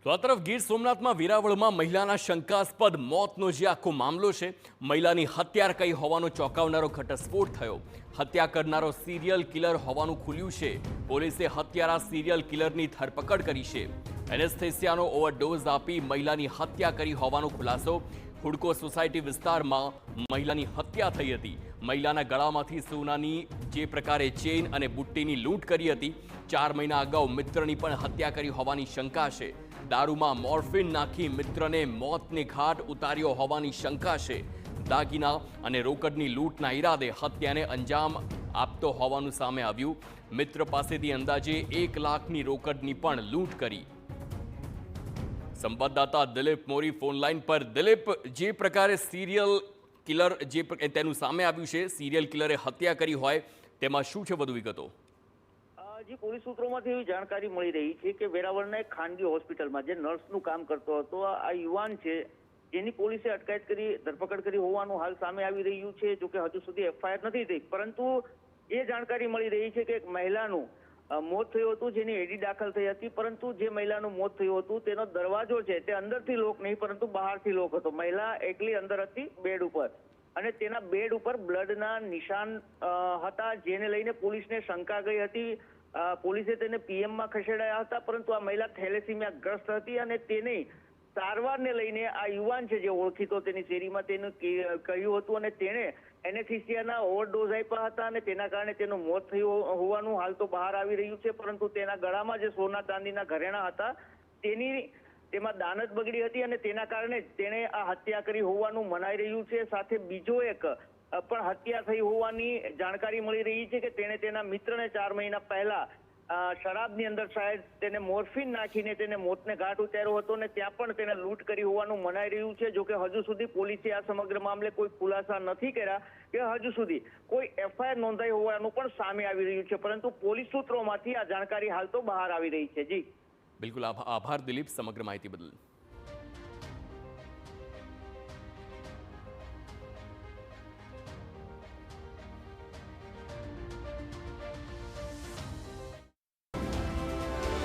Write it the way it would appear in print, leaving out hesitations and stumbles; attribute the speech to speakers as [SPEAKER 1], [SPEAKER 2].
[SPEAKER 1] તો આ તરફ ગીર સોમનાથમાં વેરાવળમાં મહિલાના શંકાસ્પદ મોતનો જે આખો મામલો છે, મહિલાની હત્યા કઈ હોવાનો ચોંકાવનારો ઘટસ્ફોટ થયો. હત્યા કરનારો સિરિયલ કિલર હોવાનું ખુલ્યું છે. પોલીસે હત્યારા સિરિયલ કિલરની ધરપકડ કરી છે. એનેસ્થેસિયાનો ઓવરડોઝ આપી મહિલાની હત્યા કરી હોવાનો ખુલાસો. હુડકો સોસાયટી વિસ્તારમાં મહિલાની હત્યા થઈ હતી. મહિલાના ગળામાંથી સોનાની જે પ્રકારે ચેઇન અને બુટ્ટીની લૂંટ કરી હતી. 4 મહિના અગાઉ મિત્રની પણ હત્યા કરી હોવાની શંકા છે. દારૂમાં મોર્ફિન નાખી મિત્રને મોતને ઘાટ ઉતાર્યો હોવાની શંકા છે. દાગીના અને રોકડની લૂંટના ઈરાદે હત્યાને અંજામ આપતો હોવાનું સામે આવ્યું. મિત્ર પાસેથી અંદાજે 1 લાખની રોકડની પણ લૂંટ કરી. સંવાદદાતા દિલીપ મોરી ફોનલાઈન પર. દિલીપ, જે પ્રકારે સિરિયલ કિલર તેનું સામે આવ્યું છે, સિરિયલ કિલરે હત્યા કરી હોય, તેમાં શું છે વધુ વિગતો?
[SPEAKER 2] જી, પોલીસ સૂત્રોમાંથી એવી જાણકારી મળી રહી છે કે વેરાવળના એક ખાનગી હોસ્પિટલમાં જે નર્સનું કામ કરતો હતો આ યુવાન છે, જેની પોલીસે અટકાયત કરી ધરપકડ કરી હોવાનું હાલ સામે આવી રહ્યું છે. જોકે હજુ સુધી એફઆઈઆર નથી થઈ, પરંતુ એ જાણકારી મળી રહી છે કે એક મહિલાનું મોત થયું હતું, જેની એડી દાખલ થઈ હતી. પરંતુ જે મહિલાનું મોત થયું હતું તેનો દરવાજો છે તે અંદરથી લોક નહીં પરંતુ બહારથી લોક હતો. મહિલા એકલી અંદર હતી બેડ ઉપર, અને તેના બેડ ઉપર બ્લડના નિશાન હતા, જેને લઈને પોલીસને શંકા ગઈ હતી. પોલીસે તેને પીએમમાં ખસેડાયા હતા, પરંતુ આ મહિલા થેલેસીમિયા ગ્રસ્ત હતી અને તેની સારવારને લઈને આ યુવાન છે જે ઓળખીતો તેની શેરીમાં તેને કહ્યું હતું અને તેણે એનેસ્થેસિયાના ઓવરડોઝ આપ્યા હતા અને તેના કારણે તેનું મોત થયું હોવાનું હાલ તો બહાર આવી રહ્યું છે. પરંતુ તેના ગળામાં જે સોના ચાંદીના ઘરેણાં હતા તેમાં દાનત બગડી હતી અને તેના કારણે તેણે આ હત્યા કરી હોવાનું મનાઈ રહ્યું છે. સાથે બીજો એક પણ હત્યા થઈ હોવાની જાણકારી મળી રહી છે કે તેણે તેના મિત્રને 4 મહિના પહેલા શરાબની અંદર શાયદ તેને મોર્ફિન નાખીને તેને મોતને ઘાટ ઉતાર્યો હતો અને ત્યાં પણ તેને લૂંટ કરી હોવાનું મનાઈ રહ્યું છે. જોકે હજુ સુધી પોલીસે આ સમગ્ર મામલે કોઈ ખુલાસા નથી કર્યા કે હજુ સુધી કોઈ એફઆઈઆર નોંધાઈ હોવાનું પણ સામે આવી રહ્યું છે, પરંતુ પોલીસ સૂત્રોમાંથી આ જાણકારી હાલ તો બહાર આવી રહી છે. જી
[SPEAKER 1] બિલકુલ, આભાર દિલીપ સમગ્ર માહિતી બદલ.